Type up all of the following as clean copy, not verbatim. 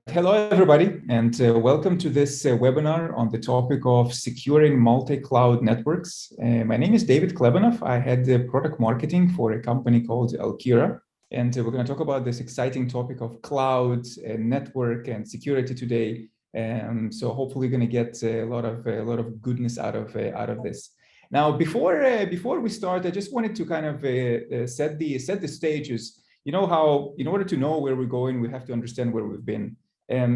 Hello, everybody, and welcome to this webinar on the topic of securing multi-cloud networks. My name is David Klebanov. I head the product marketing for a company called Alkira, and we're going to talk about this exciting topic of cloud, network, and security today. So hopefully, we're going to get a lot of goodness out of this. Now, before we start, I just wanted to kind of set the stages. You know how, in order to know where we're going, we have to understand where we've been.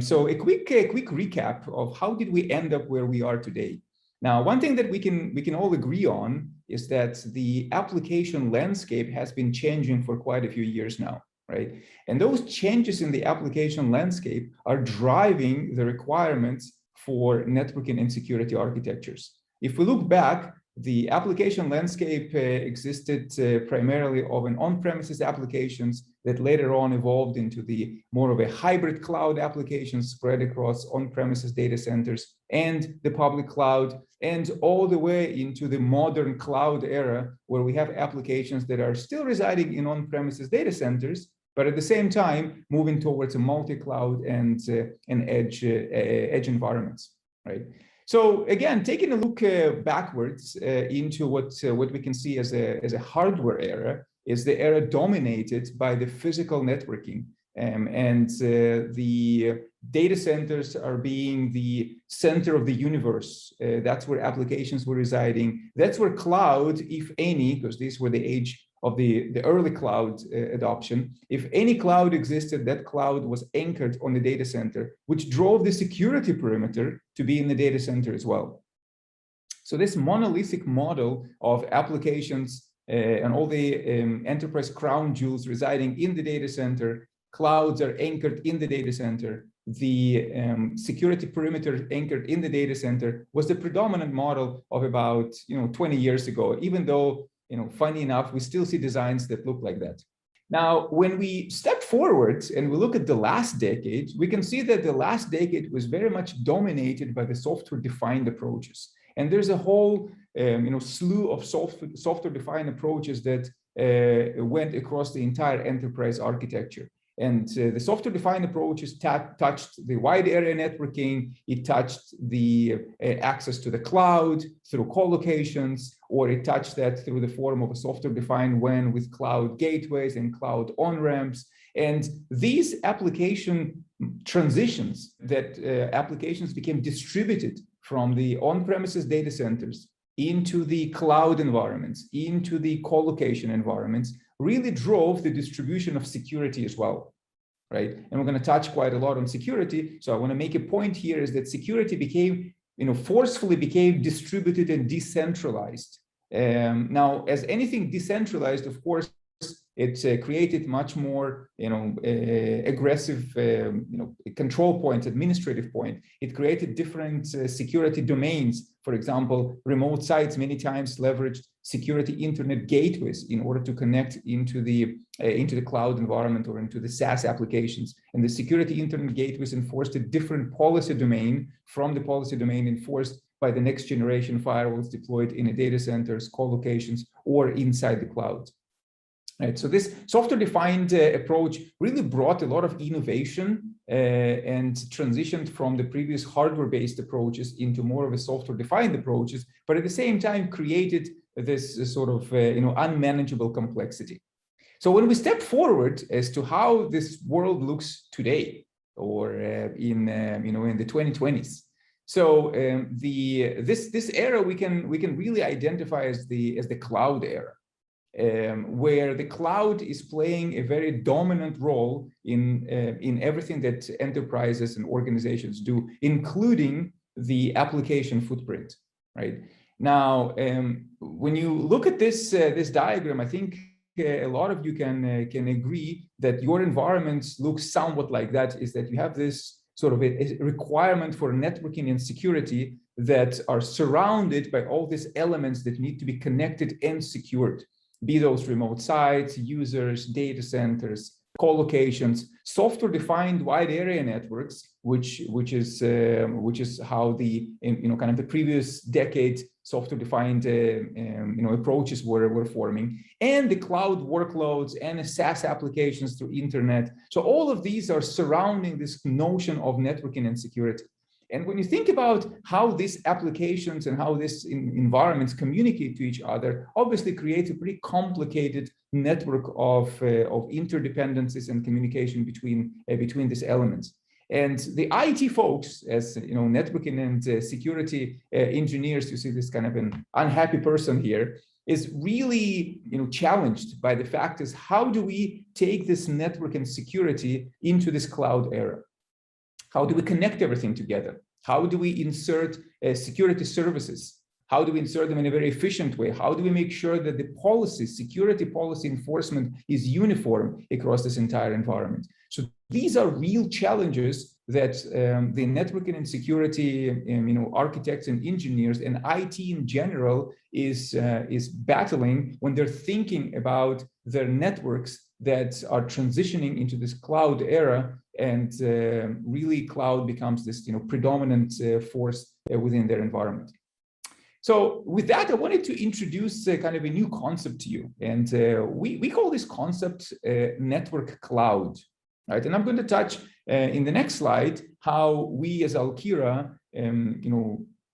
So a quick recap of how did we end up where we are today. Now, one thing that we can all agree on is that the application landscape has been changing for quite a few years now, right? And those changes in the application landscape are driving the requirements for networking and security architectures. If we look back, the application landscape existed primarily of an on-premises applications that later on evolved into the more of a hybrid cloud application spread across on-premises data centers and the public cloud, and all the way into the modern cloud era, where we have applications that are still residing in on-premises data centers, but at the same time moving towards a multi-cloud and edge environments, right? So again, taking a look backwards into what we can see as a hardware era, is the era dominated by the physical networking, and the data centers are being the center of the universe. That's where applications were residing. That's where cloud, if any, because these were the age of the early cloud adoption. If any cloud existed, that cloud was anchored on the data center, which drove the security perimeter to be in the data center as well. So this monolithic model of applications and all the enterprise crown jewels residing in the data center, clouds are anchored in the data center, the security perimeter anchored in the data center, was the predominant model of about 20 years ago, even though, funny enough, we still see designs that look like that. Now, when we step forward and we look at the last decade, we can see that the last decade was very much dominated by the software-defined approaches. And there's a whole slew of software-defined approaches that went across the entire enterprise architecture. And the software-defined approaches touched the wide area networking, it touched the access to the cloud through co-locations, or it touched that through the form of a software-defined WAN with cloud gateways and cloud on-ramps. And these application transitions, that applications became distributed from the on-premises data centers into the cloud environments, into the co-location environments, really drove the distribution of security as well, right? And we're going to touch quite a lot on security. So I want to make a point here is that security became, forcefully became distributed and decentralized. Now, as anything decentralized, of course, it created much more, aggressive, control points, administrative point. It created different security domains. For example, remote sites many times leveraged security internet gateways in order to connect into the cloud environment or into the SaaS applications. And the security internet gateways enforced a different policy domain from the policy domain enforced by the next generation firewalls deployed in a data centers, co-locations, or inside the cloud. Right, so this software-defined approach really brought a lot of innovation and transitioned from the previous hardware-based approaches into more of a software-defined approaches, but at the same time created this sort of unmanageable complexity. So when we step forward as to how this world looks today, or in the 2020s, so this era we can really identify as the cloud era. Where the cloud is playing a very dominant role in everything that enterprises and organizations do, including the application footprint, right? Now, when you look at this diagram, I think a lot of you can agree that your environments look somewhat like that, is that you have this sort of a requirement for networking and security that are surrounded by all these elements that need to be connected and secured. Be those remote sites, users, data centers, co-locations, software-defined wide area networks, which is how the kind of the previous decade software-defined approaches were forming, and the cloud workloads and the SaaS applications through internet. So all of these are surrounding this notion of networking and security. And when you think about how these applications and how these environments communicate to each other, obviously creates a pretty complicated network of interdependencies and communication between these elements. And the IT folks, as networking and security engineers, you see this kind of an unhappy person here, is really challenged by the fact is how do we take this network and security into this cloud era? How do we connect everything together? How do we insert security services? How do we insert them in a very efficient way? How do we make sure that the policy, security policy enforcement is uniform across this entire environment? So these are real challenges that the networking and security architects and engineers and IT in general is battling when they're thinking about their networks that are transitioning into this cloud era, and really cloud becomes this predominant force within their environment. So with that, I wanted to introduce kind of a new concept to you, and we call this concept network cloud, right? And I'm going to touch in the next slide how we as Alkira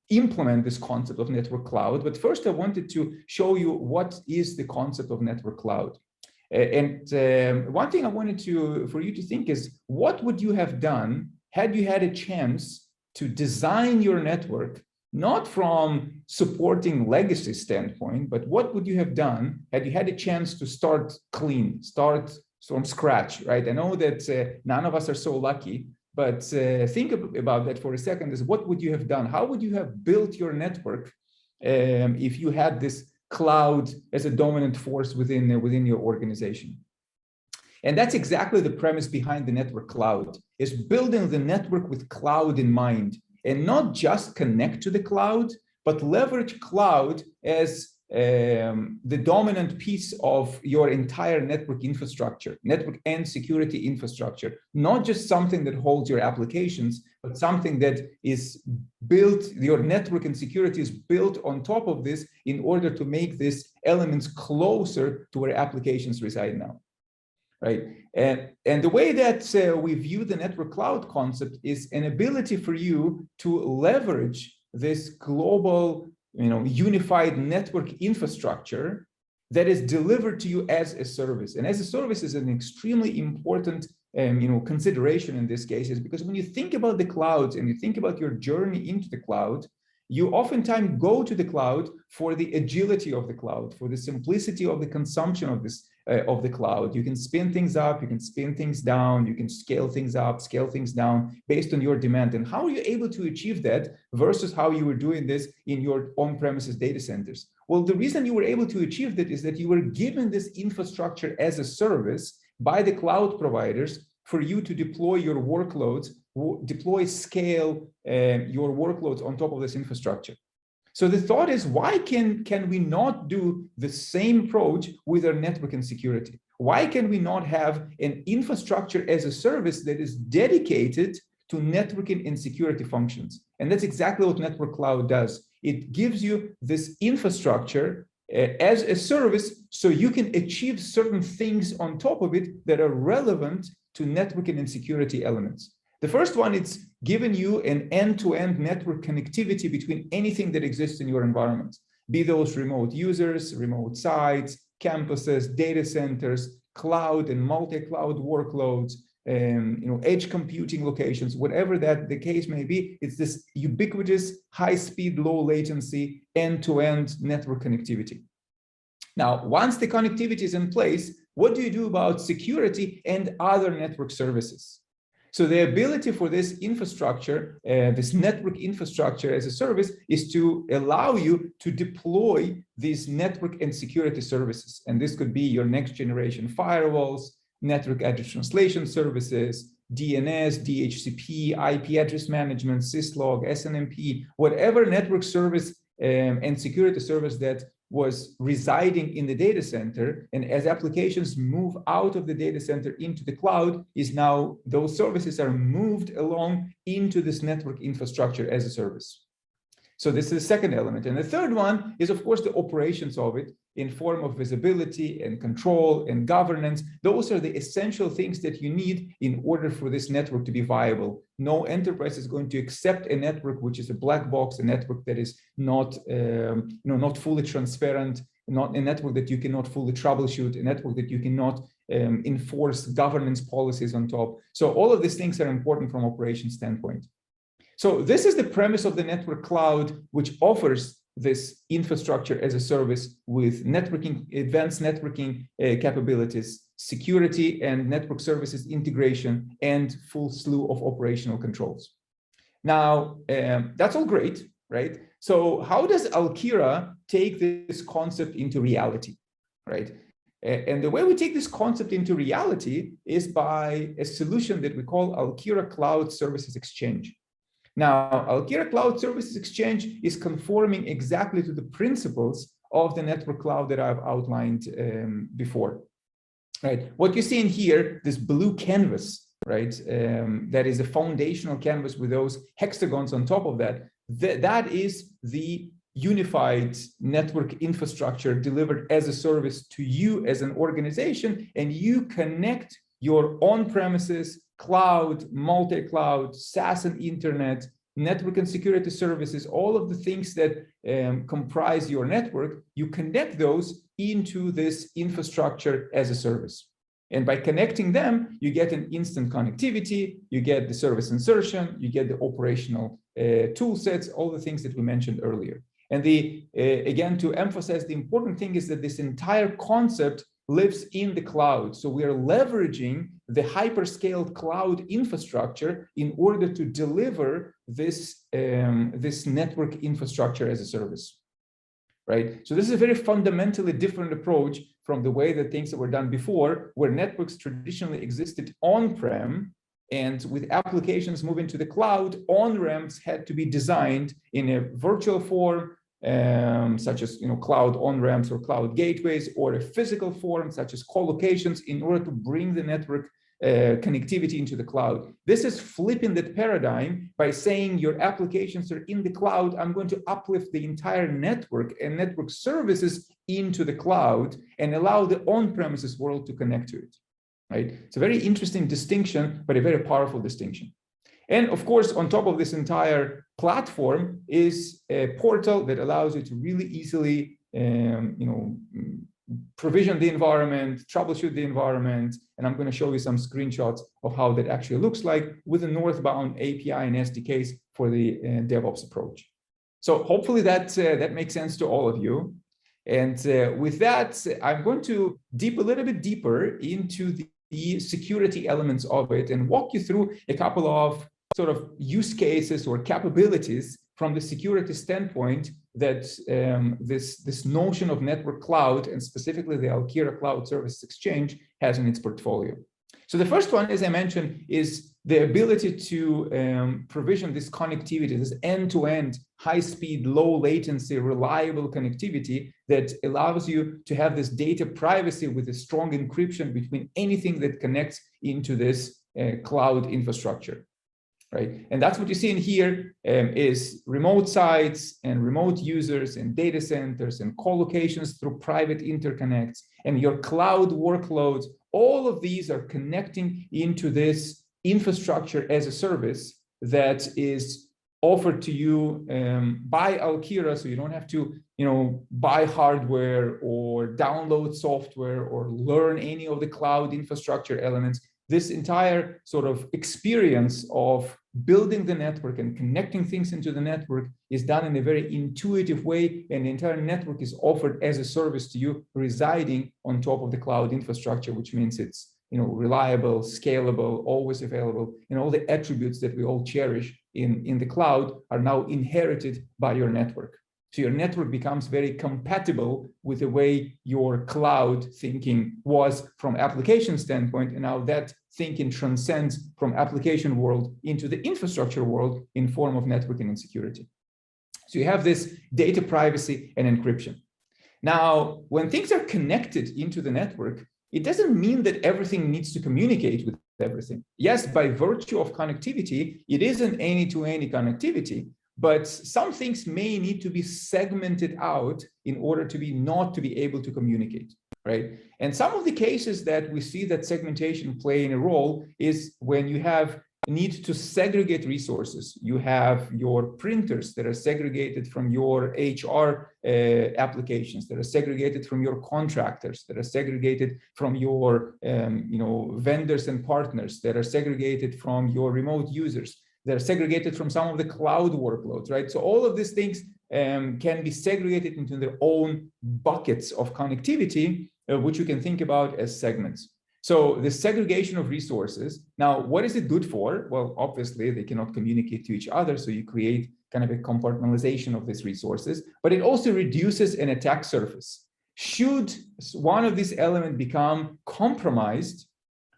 implement this concept of network cloud. But first, I wanted to show you what is the concept of network cloud. One thing I wanted for you to think is, what would you have done had you had a chance to design your network, not from supporting legacy standpoint, but what would you have done had you had a chance to start clean, start from scratch, right? I know that none of us are so lucky, but think about that for a second. Is what would you have done? How would you have built your network if you had this cloud as a dominant force within your organization? And that's exactly the premise behind the network cloud, is building the network with cloud in mind, and not just connect to the cloud, but leverage cloud as the dominant piece of your entire network infrastructure, network and security infrastructure, not just something that holds your applications, but something that is built, your network and security is built on top of this in order to make these elements closer to where applications reside now, right? And the way that we view the network cloud concept is an ability for you to leverage this global unified network infrastructure that is delivered to you as a service. And as a service is an extremely important consideration in this case, is because when you think about the clouds and you think about your journey into the cloud, you oftentimes go to the cloud for the agility of the cloud, for the simplicity of the consumption of this of the cloud. You can spin things up, you can spin things down, you can scale things up, scale things down based on your demand. And how are you able to achieve that versus how you were doing this in your on-premises data centers? Well, the reason you were able to achieve that is that you were given this infrastructure as a service by the cloud providers for you to deploy your workloads, scale your workloads on top of this infrastructure. So the thought is, why can we not do the same approach with our network and security? Why can we not have an infrastructure as a service that is dedicated to networking and security functions? And that's exactly what network cloud does. It gives you this infrastructure as a service so you can achieve certain things on top of it that are relevant to networking and security elements. The first one, it's giving you an end-to-end network connectivity between anything that exists in your environment, be those remote users, remote sites, campuses, data centers, cloud and multi-cloud workloads, edge computing locations, whatever that the case may be. It's this ubiquitous, high-speed, low-latency, end-to-end network connectivity. Now, once the connectivity is in place, what do you do about security and other network services? So the ability for this infrastructure, this network infrastructure as a service, is to allow you to deploy these network and security services. And this could be your next generation firewalls, network address translation services, DNS, DHCP, IP address management, syslog, SNMP, whatever network service and security service that was residing in the data center, and as applications move out of the data center into the cloud, is now those services are moved along into this network infrastructure as a service. So this is the second element. And the third one is, of course, the operations of it in form of visibility and control and governance. Those are the essential things that you need in order for this network to be viable. No enterprise is going to accept a network which is a black box, a network that is not, not fully transparent, not a network that you cannot fully troubleshoot, a network that you cannot enforce governance policies on top. So all of these things are important from operations standpoint. So this is the premise of the network cloud, which offers this infrastructure as a service with networking, advanced networking capabilities, security and network services integration, and full slew of operational controls. Now, that's all great, right? So how does Alkira take this concept into reality, right? And the way we take this concept into reality is by a solution that we call Alkira Cloud Services Exchange. Now, Alkira Cloud Services Exchange is conforming exactly to the principles of the network cloud that I've outlined before. Right. What you see in here, this blue canvas, right? That is a foundational canvas with those hexagons on top of that. That is the unified network infrastructure delivered as a service to you as an organization, and you connect your on-premises, cloud, multi-cloud, SaaS and internet, network and security services, all of the things that comprise your network, you connect those into this infrastructure as a service. And by connecting them, you get an instant connectivity, you get the service insertion, you get the operational tool sets, all the things that we mentioned earlier. And again, to emphasize, the important thing is that this entire concept lives in the cloud. So we are leveraging the hyperscaled cloud infrastructure in order to deliver this, this network infrastructure as a service, right? So this is a very fundamentally different approach from the way that things that were done before, where networks traditionally existed on-prem, and with applications moving to the cloud, on-ramps had to be designed in a virtual form, such as cloud on-ramps or cloud gateways, or a physical form such as co-locations, in order to bring the network connectivity into the cloud. This is flipping that paradigm by saying your applications are in the cloud. I'm going to uplift the entire network and network services into the cloud and allow the on-premises world to connect to it. Right? It's a very interesting distinction, but a very powerful distinction. And of course, on top of this entire platform is a portal that allows you to really easily, provision the environment, troubleshoot the environment. And I'm going to show you some screenshots of how that actually looks like with a northbound API and SDKs for the DevOps approach. So hopefully that makes sense to all of you. And with that, I'm going to dip a little bit deeper into the security elements of it and walk you through a couple of sort of use cases or capabilities from the security standpoint that this notion of network cloud, and specifically the Alkira Cloud Services Exchange, has in its portfolio. So the first one, as I mentioned, is the ability to provision this connectivity, this end-to-end, high-speed, low-latency, reliable connectivity that allows you to have this data privacy with a strong encryption between anything that connects into this cloud infrastructure. Right, and that's what you see in here is remote sites and remote users and data centers and co-locations through private interconnects and your cloud workloads. All of these are connecting into this infrastructure as a service that is offered to you by Alkira, so you don't have to buy hardware or download software or learn any of the cloud infrastructure elements. This entire sort of experience of building the network and connecting things into the network is done in a very intuitive way, and the entire network is offered as a service to you, residing on top of the cloud infrastructure, which means it's reliable, scalable, always available, and all the attributes that we all cherish in the cloud are now inherited by your network. So your network becomes very compatible with the way your cloud thinking was from application standpoint, and now that thinking transcends from application world into the infrastructure world in form of networking and security. So you have this data privacy and encryption. Now, when things are connected into the network, it doesn't mean that everything needs to communicate with everything. Yes, by virtue of connectivity, it is an any-to-any connectivity, but some things may need to be segmented out in order to be not to be able to communicate, right? And some of the cases that we see that segmentation playing a role is when you have need to segregate resources. You have your printers that are segregated from your HR applications, that are segregated from your contractors, that are segregated from your vendors and partners, that are segregated from your remote users, that are segregated from some of the cloud workloads, right? So all of these things can be segregated into their own buckets of connectivity, which you can think about as segments. So the segregation of resources, now, what is it good for? Well, obviously, they cannot communicate to each other, so you create kind of a compartmentalization of these resources, but it also reduces an attack surface. Should one of these elements become compromised,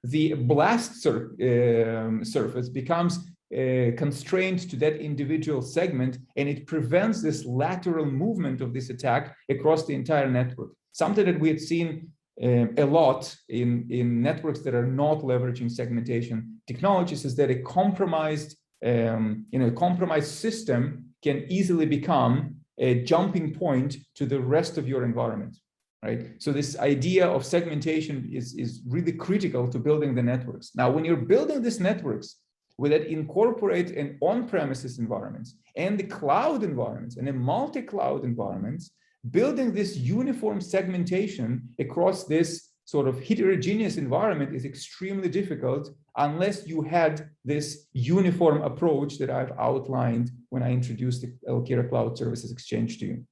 the blast surface becomes constrained to that individual segment, and it prevents this lateral movement of this attack across the entire network. Something that we had seen a lot in networks that are not leveraging segmentation technologies is that a compromised, compromised system can easily become a jumping point to the rest of your environment, right? So this idea of segmentation is really critical to building the networks. Now, when you're building these networks, that incorporate an on-premises environments and the cloud environments and a multi-cloud environments, building this uniform segmentation across this sort of heterogeneous environment is extremely difficult unless you had this uniform approach that I've outlined when I introduced the Alkira Cloud Services Exchange to you.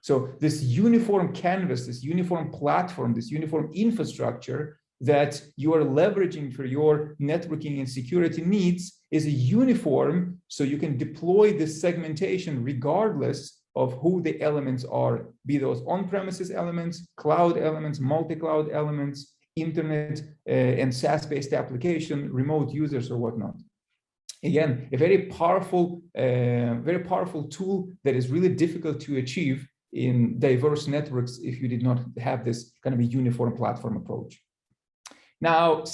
So this uniform canvas, this uniform platform, this uniform infrastructure that you are leveraging for your networking and security needs is a uniform, so you can deploy this segmentation regardless of who the elements are, be those on-premises elements, cloud elements, multi-cloud elements, internet and SaaS-based application, remote users or whatnot. Again, a very powerful tool that is really difficult to achieve in diverse networks if you did not have this kind of a uniform platform approach. Now,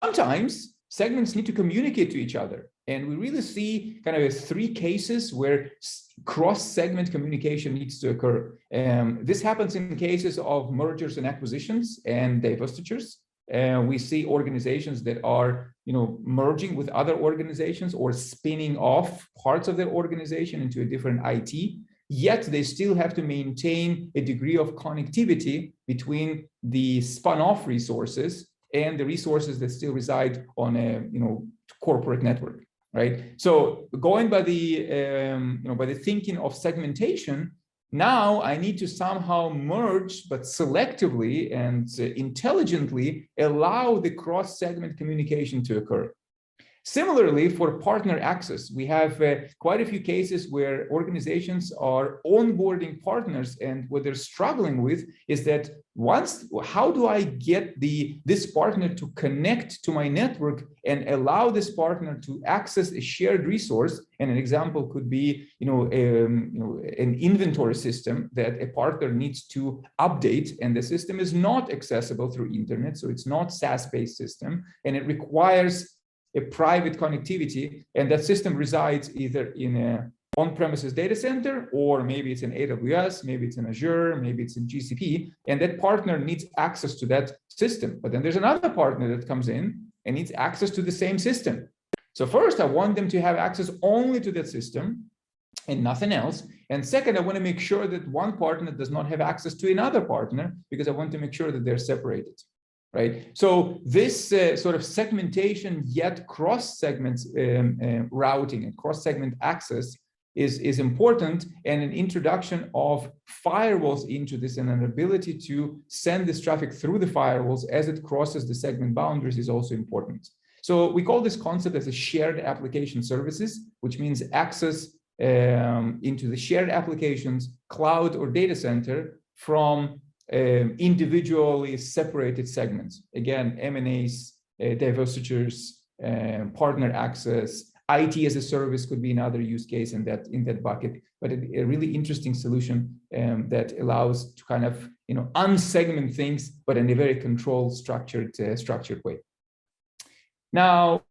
sometimes segments need to communicate to each other. And we really see kind of three cases where cross-segment communication needs to occur. This happens in cases of mergers and acquisitions and divestitures. We see organizations that are merging with other organizations or spinning off parts of their organization into a different IT. Yet they still have to maintain a degree of connectivity between the spun-off resources and the resources that still reside on a corporate network, right? So going by the thinking of segmentation, now I need to somehow merge, but selectively and intelligently allow the cross-segment communication to occur. Similarly, for partner access, we have quite a few cases where organizations are onboarding partners, and what they're struggling with is that how do I get this partner to connect to my network and allow this partner to access a shared resource? And an example could be, an inventory system that a partner needs to update, and the system is not accessible through internet, so it's not SaaS-based system, and it requires a private connectivity, and that system resides either in a on-premises data center, or maybe it's in AWS, maybe it's in Azure, maybe it's in GCP, and that partner needs access to that system. But then there's another partner that comes in and needs access to the same system. So first, I want them to have access only to that system and nothing else. And second, I want to make sure that one partner does not have access to another partner, because I want to make sure that they're separated. Right. So this sort of segmentation yet cross-segment routing and cross-segment access is important, and an introduction of firewalls into this and an ability to send this traffic through the firewalls as it crosses the segment boundaries is also important. So we call this concept as a shared application services, which means access into the shared applications, cloud or data center from individually separated segments. Again, M&As, divestitures, partner access, IT as a service could be another use case in that bucket, but a really interesting solution that allows to kind of unsegment things, but in a very controlled, structured way. Now,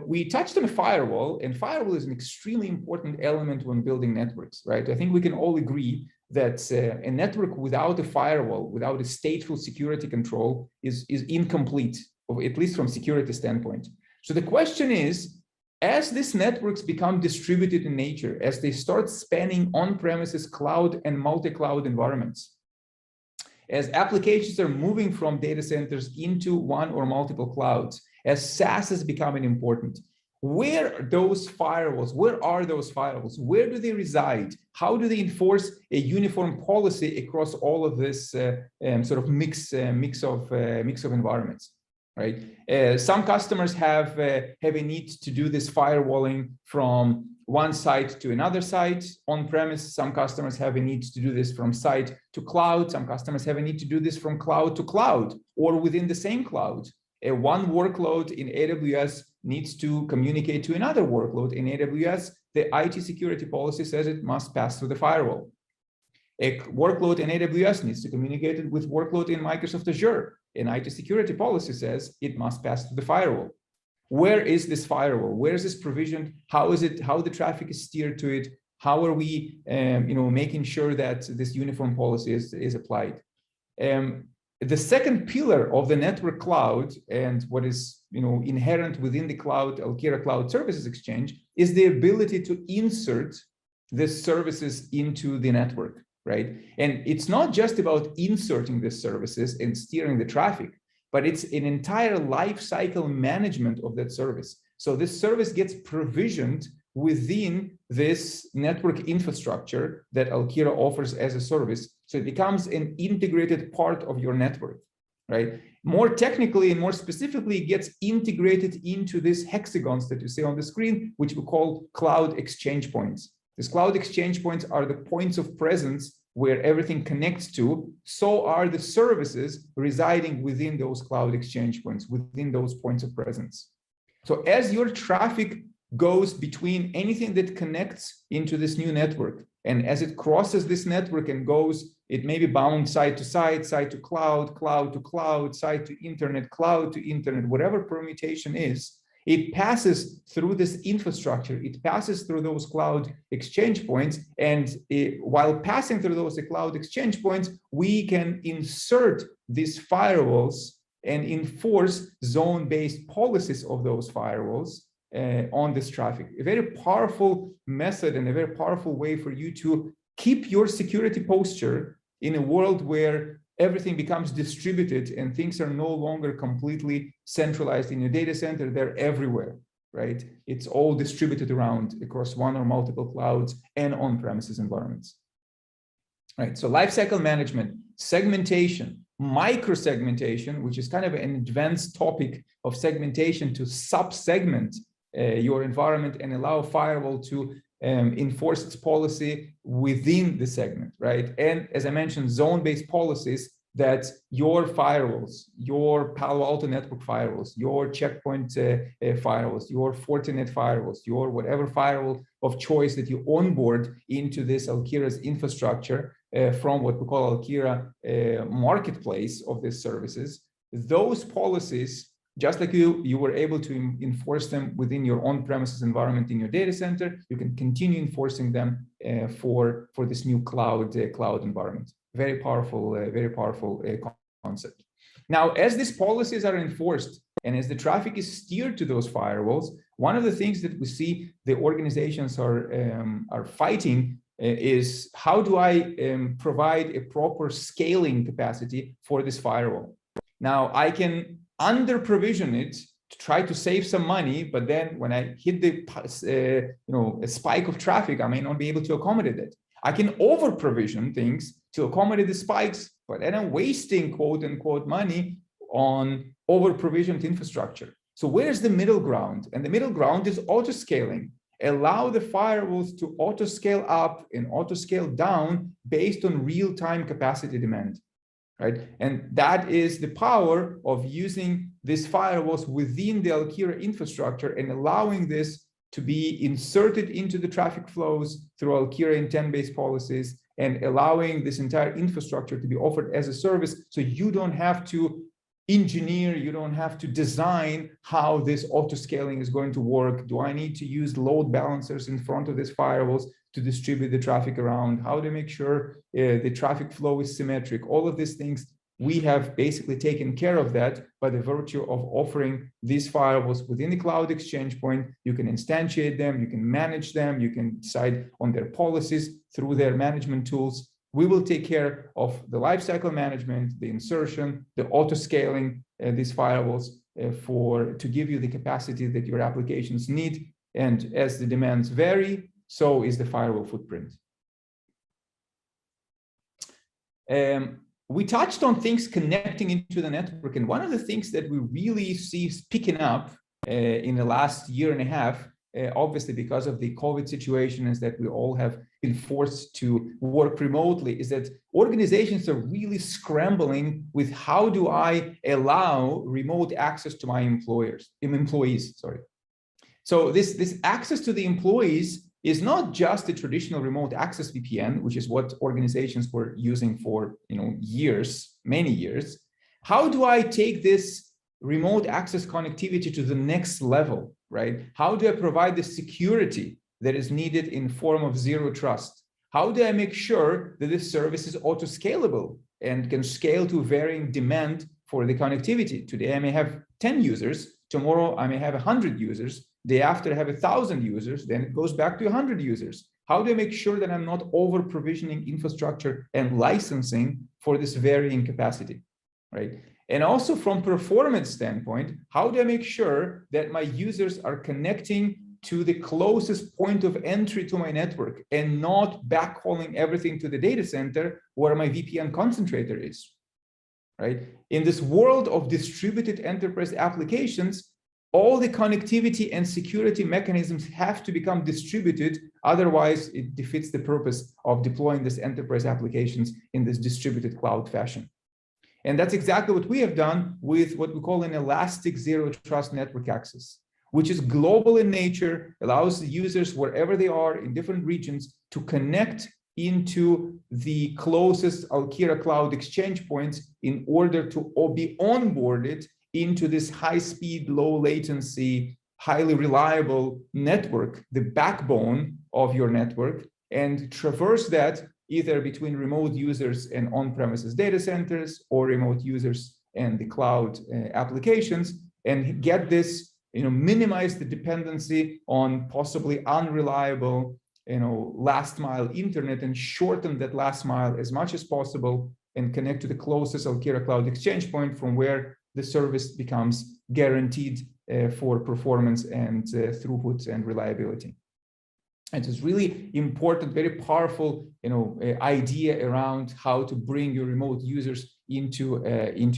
we touched on a firewall, and firewall is an extremely important element when building networks, right? I think we can all agree that a network without a firewall, without a stateful security control is incomplete, at least from security standpoint. So the question is, as these networks become distributed in nature, as they start spanning on-premises cloud and multi-cloud environments, as applications are moving from data centers into one or multiple clouds, as SaaS is becoming important, where are those firewalls? Where do they reside? How do they enforce a uniform policy across all of this sort of mix of environments? Right? Some customers have a need to do this firewalling from one site to another site on premise. Some customers have a need to do this from site to cloud. Some customers have a need to do this from cloud to cloud or within the same cloud. One workload in AWS needs to communicate to another workload in AWS. The IT security policy says it must pass through the firewall. A workload in AWS needs to communicate with workload in Microsoft Azure. An IT security policy says it must pass through the firewall. Where is this firewall? Where is this provisioned? How is it? How the traffic is steered to it? How are we, making sure that this uniform policy is applied? The second pillar of the network cloud and what is inherent within the cloud, Alkira Cloud Services Exchange, is the ability to insert the services into the network, right? And it's not just about inserting the services and steering the traffic, but it's an entire life cycle management of that service. So this service gets provisioned within this network infrastructure that Alkira offers as a service. So it becomes an integrated part of your network, right? More technically and more specifically, it gets integrated into these hexagons that you see on the screen, which we call cloud exchange points. These cloud exchange points are the points of presence where everything connects to. So are the services residing within those cloud exchange points, within those points of presence. So as your traffic goes between anything that connects into this new network, and as it crosses this network and goes, it may be bound site to site, site to cloud, cloud to cloud, site to internet, cloud to internet, whatever permutation is, it passes through this infrastructure, it passes through those cloud exchange points, and while passing through those cloud exchange points, we can insert these firewalls and enforce zone-based policies of those firewalls on this traffic. A very powerful method and a very powerful way for you to keep your security posture in a world where everything becomes distributed and things are no longer completely centralized in your data center. They're everywhere, right? It's all distributed around across one or multiple clouds and on-premises environments. Right, so lifecycle management, segmentation, micro-segmentation, which is kind of an advanced topic of segmentation to sub-segment your environment and allow firewall to enforce its policy within the segment, right? And as I mentioned, zone-based policies that your firewalls, your Palo Alto network firewalls, your checkpoint firewalls, your Fortinet firewalls, your whatever firewall of choice that you onboard into this Alkira's infrastructure from what we call Alkira marketplace of these services, those policies, just like you were able to enforce them within your on-premises environment in your data center, you can continue enforcing them for this new cloud environment. Very powerful concept. Now, as these policies are enforced and as the traffic is steered to those firewalls, one of the things that we see the organizations are fighting is how do I provide a proper scaling capacity for this firewall? Now, I can under provision it to try to save some money, but then when I hit the a spike of traffic, I may not be able to accommodate it. I can over provision things to accommodate the spikes, but then I'm wasting quote unquote money on over provisioned infrastructure. So where's the middle ground? And the middle ground is autoscaling. Allow the firewalls to autoscale up and autoscale down based on real-time capacity demand. Right? And that is the power of using these firewalls within the Alkira infrastructure and allowing this to be inserted into the traffic flows through Alkira intent-based policies and allowing this entire infrastructure to be offered as a service. So you don't have to engineer, you don't have to design how this auto-scaling is going to work. Do I need to use load balancers in front of these firewalls to distribute the traffic around? How to make sure the traffic flow is symmetric? All of these things, we have basically taken care of that by the virtue of offering these firewalls within the cloud exchange point. You can instantiate them, you can manage them, you can decide on their policies through their management tools. We will take care of the lifecycle management, the insertion, the auto-scaling these firewalls to give you the capacity that your applications need. And as the demands vary, so is the firewall footprint. We touched on things connecting into the network, and one of the things that we really see picking up in the last year and a half, obviously because of the COVID situation, is that we all have been forced to work remotely, is that organizations are really scrambling with how do I allow remote access to my employees. So this access to the employees is not just a traditional remote access VPN, which is what organizations were using for years, many years. How do I take this remote access connectivity to the next level, right? How do I provide the security that is needed in form of zero trust? How do I make sure that this service is auto-scalable and can scale to varying demand for the connectivity? Today I may have 10 users, tomorrow I may have 100 users, day after I have 1,000 users, then it goes back to 100 users. How do I make sure that I'm not over provisioning infrastructure and licensing for this varying capacity, right? And also from performance standpoint, how do I make sure that my users are connecting to the closest point of entry to my network and not backhauling everything to the data center where my VPN concentrator is, right? In this world of distributed enterprise applications, all the connectivity and security mechanisms have to become distributed. Otherwise, it defeats the purpose of deploying these enterprise applications in this distributed cloud fashion. And that's exactly what we have done with what we call an elastic zero trust network access, which is global in nature, allows the users wherever they are in different regions to connect into the closest Alkira Cloud exchange points in order to be onboarded into this high-speed, low-latency, highly reliable network, the backbone of your network, and traverse that either between remote users and on-premises data centers or remote users and the cloud applications, and get this, minimize the dependency on possibly unreliable, last-mile internet and shorten that last mile as much as possible and connect to the closest Alkira Cloud exchange point from where the service becomes guaranteed for performance and throughput and reliability. And it's really important, very powerful, idea around how to bring your remote users into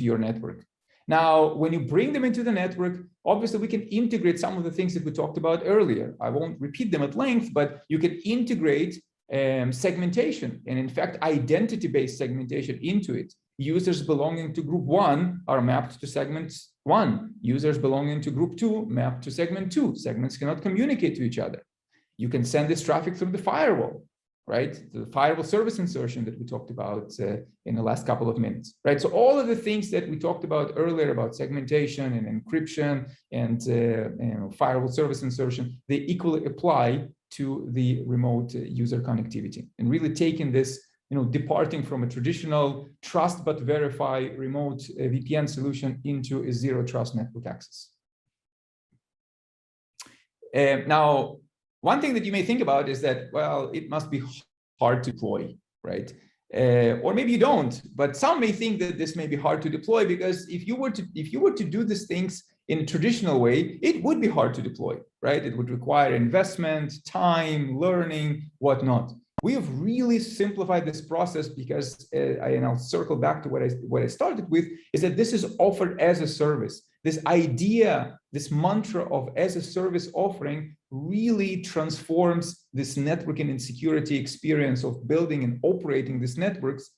your network. Now, when you bring them into the network, obviously we can integrate some of the things that we talked about earlier. I won't repeat them at length, but you can integrate segmentation and, in fact, identity-based segmentation into it. Users belonging to group 1 are mapped to segment 1. Users belonging to group 2 mapped to segment 2. Segments cannot communicate to each other. You can send this traffic through the firewall, right? The firewall service insertion that we talked about in the last couple of minutes, right? So all of the things that we talked about earlier about segmentation and encryption and firewall service insertion, they equally apply to the remote user connectivity, and really taking this, departing from a traditional trust but verify remote VPN solution into a zero trust network access. Now, one thing that you may think about is that, well, it must be hard to deploy, right? Or maybe you don't, but some may think that this may be hard to deploy because if you were to do these things in a traditional way, it would be hard to deploy, right? It would require investment, time, learning, whatnot. We have really simplified this process because, and I'll circle back to what I started with, is that this is offered as a service. This idea, this mantra of as a service offering really transforms this networking and security experience of building and operating these networks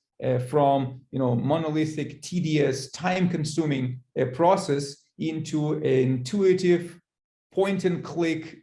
from monolithic, tedious, time-consuming process into an intuitive, point-and-click,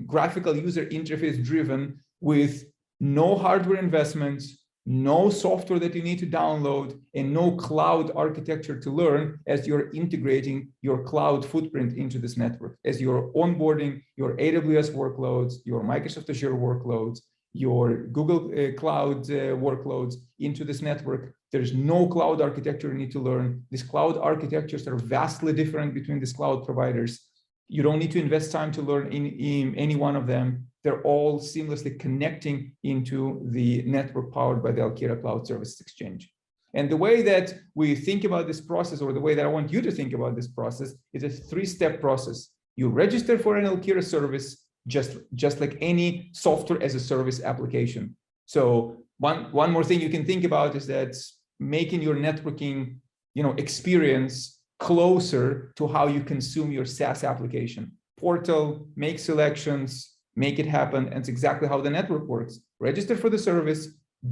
graphical user interface driven with no hardware investments, no software that you need to download, and no cloud architecture to learn as you're integrating your cloud footprint into this network, as you're onboarding your AWS workloads, your Microsoft Azure workloads, your Google Cloud workloads into this network. There's no cloud architecture you need to learn. These cloud architectures are vastly different between these cloud providers. You don't need to invest time to learn in any one of them. They're all seamlessly connecting into the network powered by the Alkira Cloud Services Exchange. And the way that we think about this process, or the way that I want you to think about this process, is a three-step process. You register for an Alkira service, just like any software as a service application. So one more thing you can think about is that making your networking, experience closer to how you consume your SaaS application. Portal, make selections, make it happen. And it's exactly how the network works. Register for the service,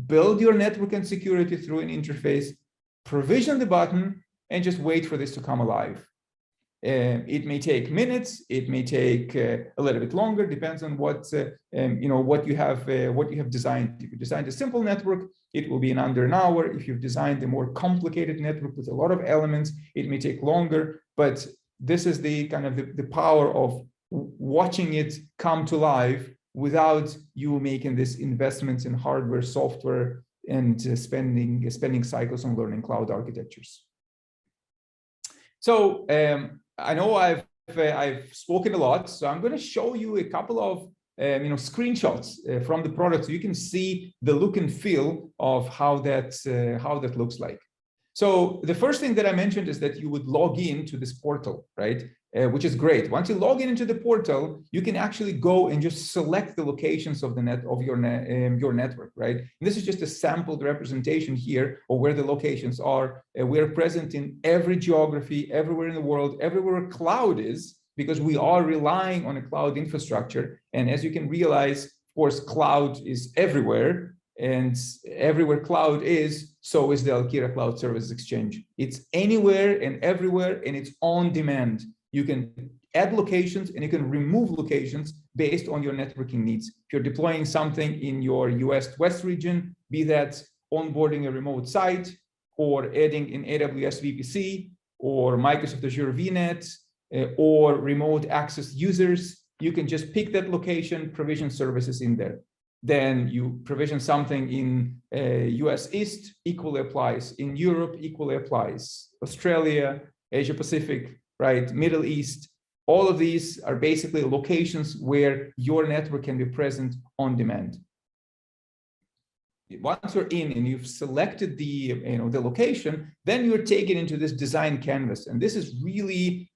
build your network and security through an interface, provision the button, and just wait for this to come alive. It may take minutes, it may take a little bit longer, depends on what you have designed. If you designed a simple network, it will be in under an hour. If you've designed a more complicated network with a lot of elements, it may take longer. But this is the kind of the power of watching it come to life without you making this investments in hardware, software, and spending cycles on learning cloud architectures. So I know I've spoken a lot, so I'm going to show you a couple of screenshots from the product, so you can see the look and feel of how that looks like. So the first thing that I mentioned is that you would log in to this portal, right? Which is great. Once you log into the portal, you can actually go and just select the locations of your network, right? And this is just a sampled representation here of where the locations are. We are present in every geography, everywhere in the world, everywhere cloud is, because we are relying on a cloud infrastructure. And as you can realize, of course, cloud is everywhere. And everywhere cloud is, so is the Alkira Cloud Services Exchange. It's anywhere and everywhere, and it's on demand. You can add locations and you can remove locations based on your networking needs. If you're deploying something in your US West region, be that onboarding a remote site, or adding in AWS VPC, or Microsoft Azure VNet, or remote access users, you can just pick that location, provision services in there. Then you provision something in US East, equally applies. In Europe, equally applies. Australia, Asia Pacific, right? Middle East, all of these are basically locations where your network can be present on demand. Once you're in and you've selected the location, then you're taken into this design canvas. And this is really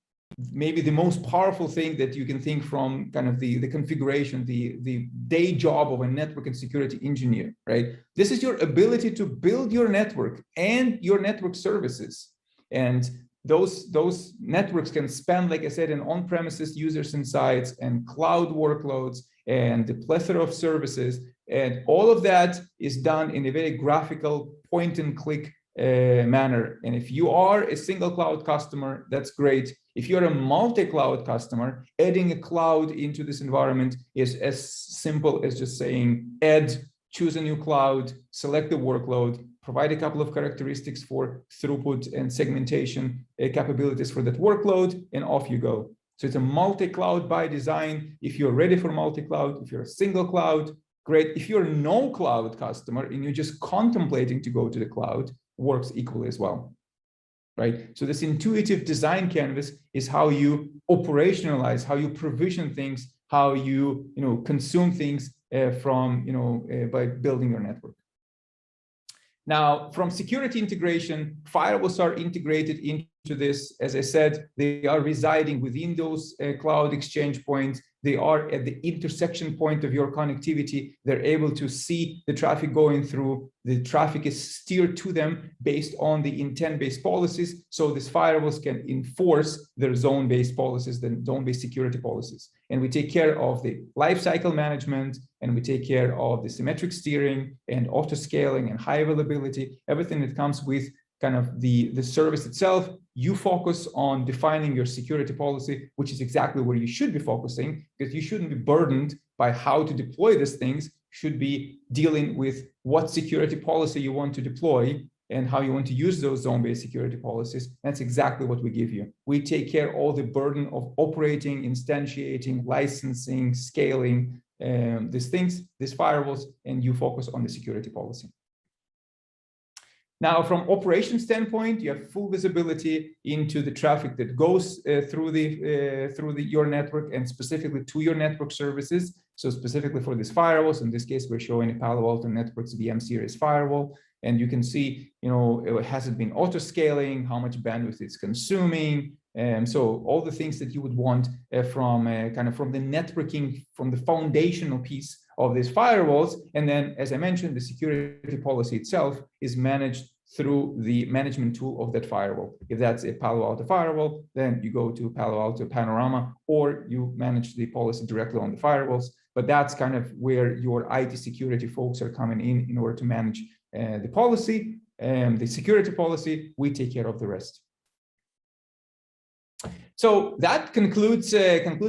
maybe the most powerful thing that you can think from kind of the configuration, the day job of a network and security engineer, right? This is your ability to build your network and your network services. And those networks can span, like I said, in on-premises users and sites and cloud workloads and the plethora of services. And all of that is done in a very graphical point and click manner. And if you are a single cloud customer, that's great. If you're a multi-cloud customer, adding a cloud into this environment is as simple as just saying add, choose a new cloud, select the workload, provide a couple of characteristics for throughput and segmentation capabilities for that workload, and off you go. So it's a multi-cloud by design. If you're ready for multi-cloud, if you're a single cloud, great. If you're a no cloud customer and you're just contemplating to go to the cloud, works equally as well, right? So this intuitive design canvas is how you operationalize, how you provision things, how you consume things by building your network. Now, from security integration, firewalls are integrated into this. As I said, they are residing within those cloud exchange points. They are at the intersection point of your connectivity. They're able to see the traffic going through. The traffic is steered to them based on the intent-based policies. So these firewalls can enforce their zone-based policies, the zone-based security policies. And we take care of the lifecycle management, and we take care of the symmetric steering and auto-scaling and high availability, everything that comes with kind of the service itself. You focus on defining your security policy, which is exactly where you should be focusing, because you shouldn't be burdened by how to deploy these things. should be dealing with what security policy you want to deploy and how you want to use those zone-based security policies. That's exactly what we give you. We take care of all the burden of operating, instantiating, licensing, scaling, these things, these firewalls, and you focus on the security policy. Now, from operation standpoint, you have full visibility into the traffic that goes through your network and specifically to your network services. So specifically for these firewalls, in this case, we're showing a Palo Alto Networks VM series firewall. And you can see, has it been auto-scaling, how much bandwidth it's consuming. So all the things that you would want from the networking, from the foundational piece of these firewalls. And then, as I mentioned, the security policy itself is managed through the management tool of that firewall. If that's a Palo Alto firewall, then you go to Palo Alto Panorama, or you manage the policy directly on the firewalls. But that's kind of where your IT security folks are coming in order to manage the policy, the security policy. We take care of the rest. So that concludes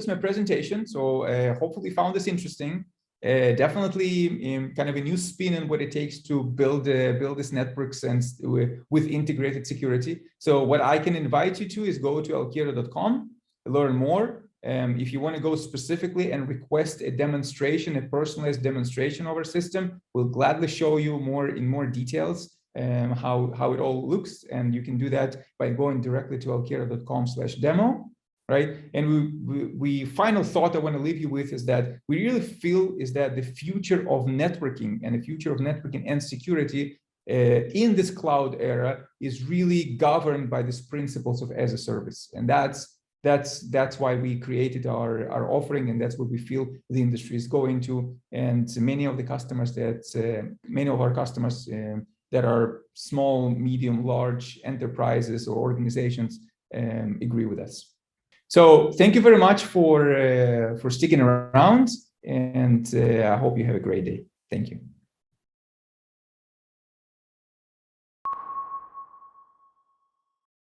my presentation. So hopefully you found this interesting. Definitely kind of a new spin on what it takes to build this networks and with integrated security. So what I can invite you to is go to alkira.com, learn more. If you want to go specifically and request a demonstration, a personalized demonstration of our system, we'll gladly show you in more details how it all looks. And you can do that by going directly to alkira.com/demo. Right. And we final thought I want to leave you with is that we really feel is that the future of networking and the future of networking and security in this cloud era is really governed by these principles of as a service. And that's why we created our offering, and that's what we feel the industry is going to. And many of our customers that are small, medium, large enterprises or organizations agree with us. So thank you very much for sticking around, and I hope you have a great day. Thank you.